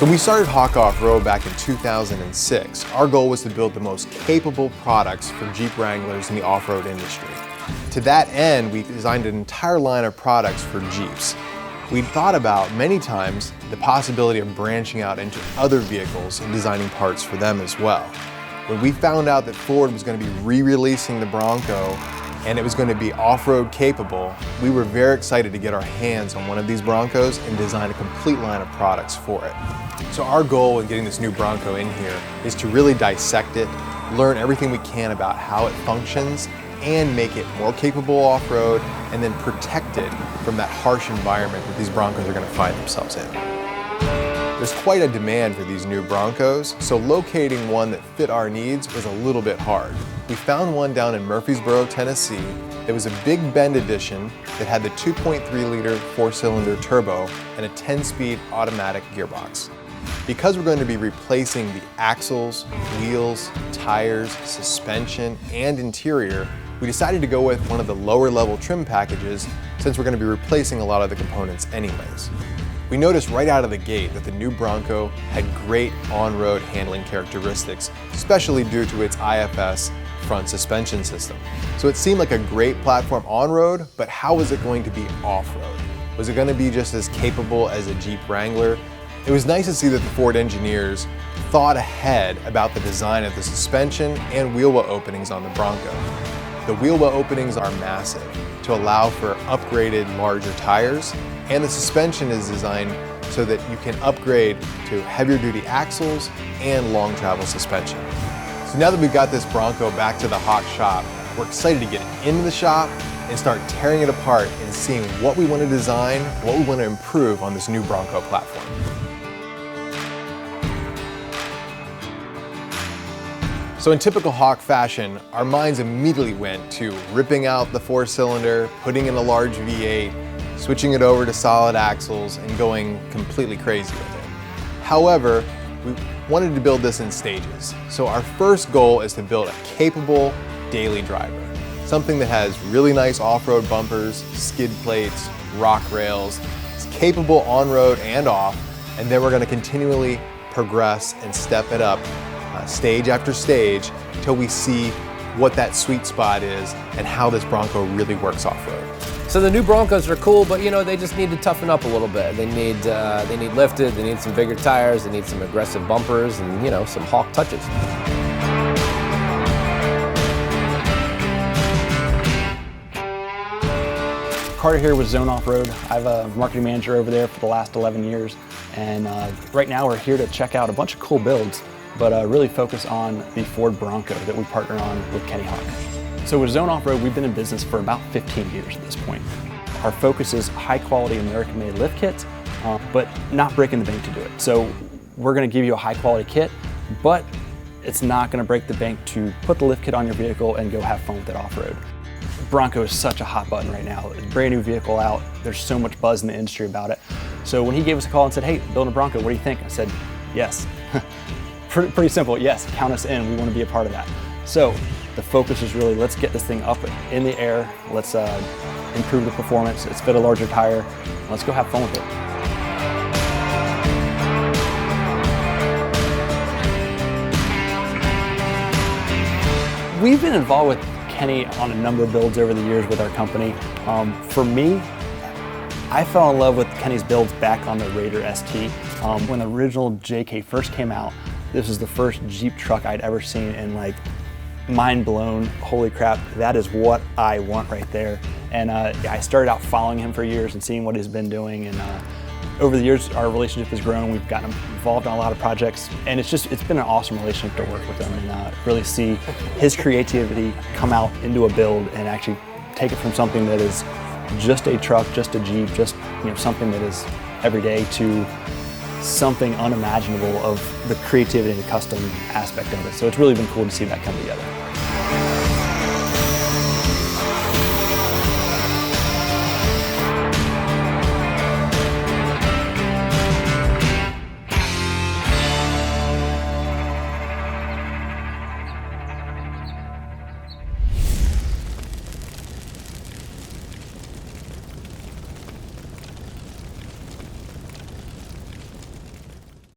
So we started Hauk Off-Road back in 2006. Our goal was to build the most capable products for Jeep Wranglers in the off-road industry. To that end, we designed an entire line of products for Jeeps. We'd thought about many times the possibility of branching out into other vehicles and designing parts for them as well. When we found out that Ford was going to be re-releasing the Bronco and it was going to be off-road capable, we were very excited to get our hands on one of these Broncos and design a complete line of products for it. So our goal in getting this new Bronco in here is to really dissect it, learn everything we can about how it functions, and make it more capable off-road, and then protect it from that harsh environment that these Broncos are going to find themselves in. There's quite a demand for these new Broncos, so locating one that fit our needs was a little bit hard. We found one down in Murfreesboro, Tennessee. That was a Big Bend edition that had the 2.3-liter 4-cylinder turbo and a 10-speed automatic gearbox. Because we're going to be replacing the axles, wheels, tires, suspension, and interior, we decided to go with one of the lower level trim packages since we're going to be replacing a lot of the components anyways. We noticed right out of the gate that the new Bronco had great on-road handling characteristics, especially due to its IFS front suspension system. So it seemed like a great platform on-road, but how was it going to be off-road? Was it going to be just as capable as a Jeep Wrangler? It was nice to see that the Ford engineers thought ahead about the design of the suspension and wheel well openings on the Bronco. The wheel well openings are massive to allow for upgraded larger tires, and the suspension is designed so that you can upgrade to heavier duty axles and long travel suspension. So now that we've got this Bronco back to the Hauk shop, we're excited to get it into the shop and start tearing it apart and seeing what we want to design, what we want to improve on this new Bronco platform. So in typical Hauk fashion, our minds immediately went to ripping out the 4-cylinder, putting in a large V8, switching it over to solid axles, and going completely crazy with it. However, we wanted to build this in stages. So our first goal is to build a capable daily driver. Something that has really nice off-road bumpers, skid plates, rock rails. It's capable on-road and off, and then we're going to continually progress and step it up stage after stage until we see what that sweet spot is and how this Bronco really works off-road. So the new Broncos are cool, but they just need to toughen up a little bit. They need lifted, they need some bigger tires, they need some aggressive bumpers, and some Hauk touches. Carter here with Zone Off-Road. I'm a marketing manager over there for the last 11 years, and right now we're here to check out a bunch of cool builds, but really focus on the Ford Bronco that we partner on with Kenny Hauk. So with Zone Off-Road, we've been in business for about 15 years at this point. Our focus is high-quality American-made lift kits, but not breaking the bank to do it. So we're going to give you a high-quality kit, but it's not going to break the bank to put the lift kit on your vehicle and go have fun with it off-road. Bronco is such a hot button right now. It's a brand new vehicle out. There's so much buzz in the industry about it. So when he gave us a call and said, "Hey, building a Bronco, what do you think?" I said, "Yes." Pretty simple. Yes, count us in. We want to be a part of that. So the focus is really, let's get this thing up in the air. Let's improve the performance. Let's fit a larger tire. Let's go have fun with it. We've been involved with Kenny on a number of builds over the years with our company. For me, I fell in love with Kenny's builds back on the Raider ST. When the original JK first came out, this was the first Jeep truck I'd ever seen, and mind blown, holy crap, that is what I want right there. And I started out following him for years and seeing what he's been doing, and over the years our relationship has grown. We've gotten involved on a lot of projects, and it's been an awesome relationship to work with him and really see his creativity come out into a build and actually take it from something that is just a truck, just a Jeep, just something that is everyday, to something unimaginable of the creativity and the custom aspect of it. So it's really been cool to see that come together.